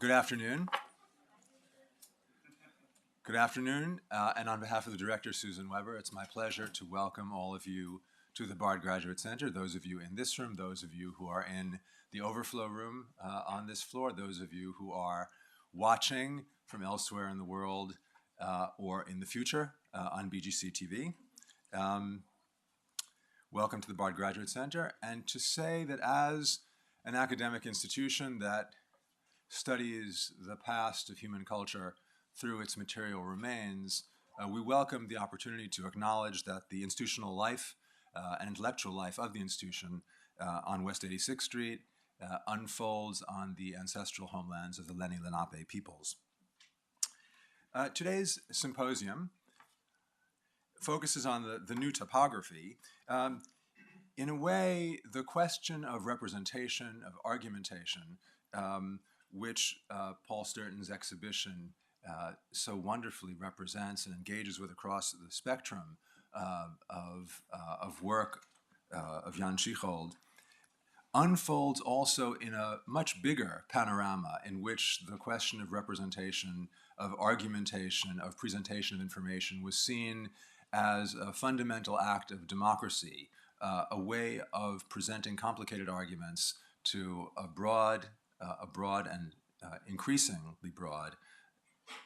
Good afternoon. Good afternoon, and on behalf of the director, Susan Weber, it's my pleasure to welcome all of you to the Bard Graduate Center, those of you in this room, those of you who are in the overflow room on this floor, those of you who are watching from elsewhere in the world or in the future on BGC TV. Welcome to the Bard Graduate Center, and to say that as an academic institution that studies the past of human culture through its material remains, we welcome the opportunity to acknowledge that the institutional life and intellectual life of the institution on West 86th Street unfolds on the ancestral homelands of the Lenni Lenape peoples. Today's symposium focuses on the new typography. In a way, the question of representation, of argumentation, which Paul Sturton's exhibition so wonderfully represents and engages with across the spectrum of work of Jan Tschichold, unfolds also in a much bigger panorama in which the question of representation, of argumentation, of presentation of information was seen as a fundamental act of democracy, a way of presenting complicated arguments to a broad and increasingly broad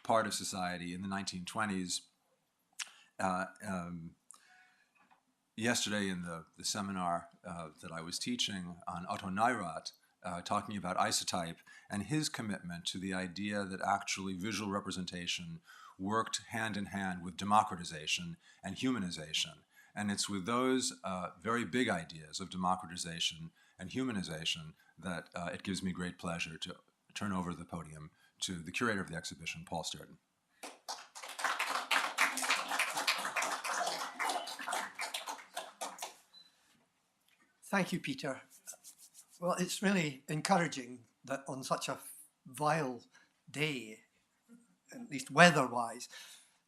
part of society in the 1920s. Yesterday in the seminar that I was teaching on Otto Neurath, talking about isotype and his commitment to the idea that actually visual representation worked hand in hand with democratization and humanization. And it's with those very big ideas of democratization and humanization that it gives me great pleasure to turn over the podium to the curator of the exhibition, Paul Sturton. Thank you, Peter. Well, it's really encouraging that on such a vile day, at least weather-wise,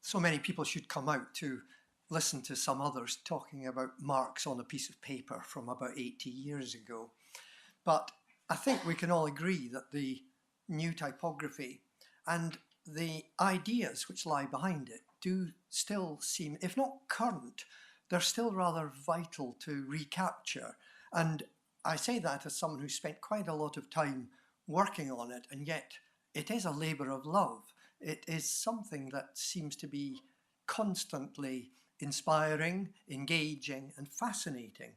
so many people should come out to listen to some others talking about marks on a piece of paper from about 80 years ago. But I think we can all agree that the new typography and the ideas which lie behind it do still seem, if not current, they're still rather vital to recapture. And I say that as someone who spent quite a lot of time working on it, and yet it is a labour of love. It is something that seems to be constantly inspiring, engaging, and fascinating.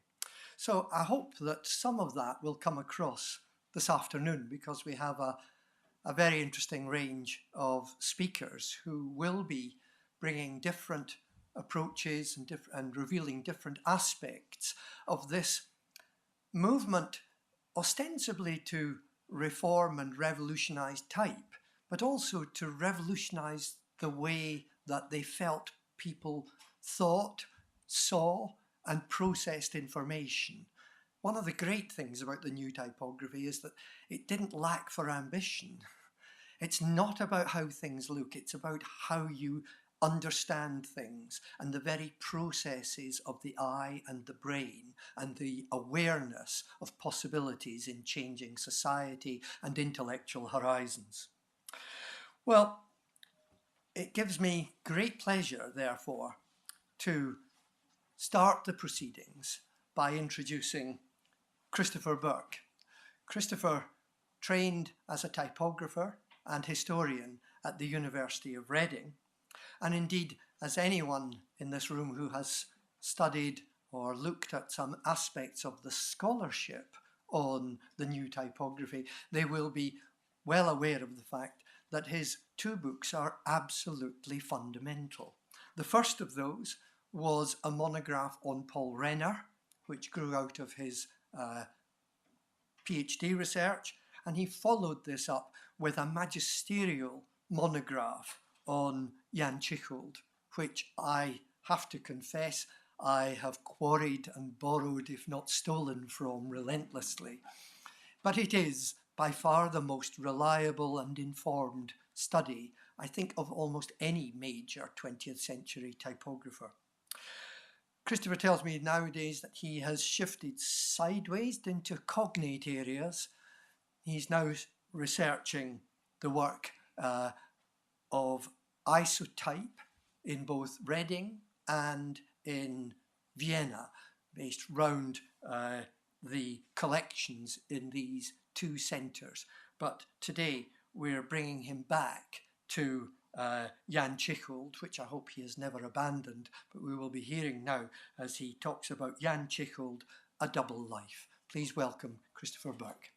So I hope that some of that will come across this afternoon, because we have a very interesting range of speakers who will be bringing different approaches and revealing different aspects of this movement, ostensibly to reform and revolutionize type, but also to revolutionize the way that they felt people thought, saw, and processed information. One of the great things about the new typography is that it didn't lack for ambition. It's not about how things look, it's about how you understand things and the very processes of the eye and the brain and the awareness of possibilities in changing society and intellectual horizons. Well, it gives me great pleasure, therefore, to start the proceedings by introducing Christopher Burke. Christopher trained as a typographer and historian at the University of Reading, and indeed, as anyone in this room who has studied or looked at some aspects of the scholarship on the new typography, they will be well aware of the fact that his two books are absolutely fundamental. The first of those was a monograph on Paul Renner, which grew out of his PhD research, and he followed this up with a magisterial monograph on Jan Tschichold, which I have to confess I have quarried and borrowed, if not stolen from, relentlessly. But it is by far the most reliable and informed study, I think, of almost any major 20th century typographer. Christopher tells me nowadays that he has shifted sideways into cognate areas. He's now researching the work of Isotype in both Reading and in Vienna, based round the collections in these two centres. But today we're bringing him back to Jan Tschichold, which I hope he has never abandoned, but we will be hearing now as he talks about Jan Tschichold, A Double Life. Please welcome Christopher Burke.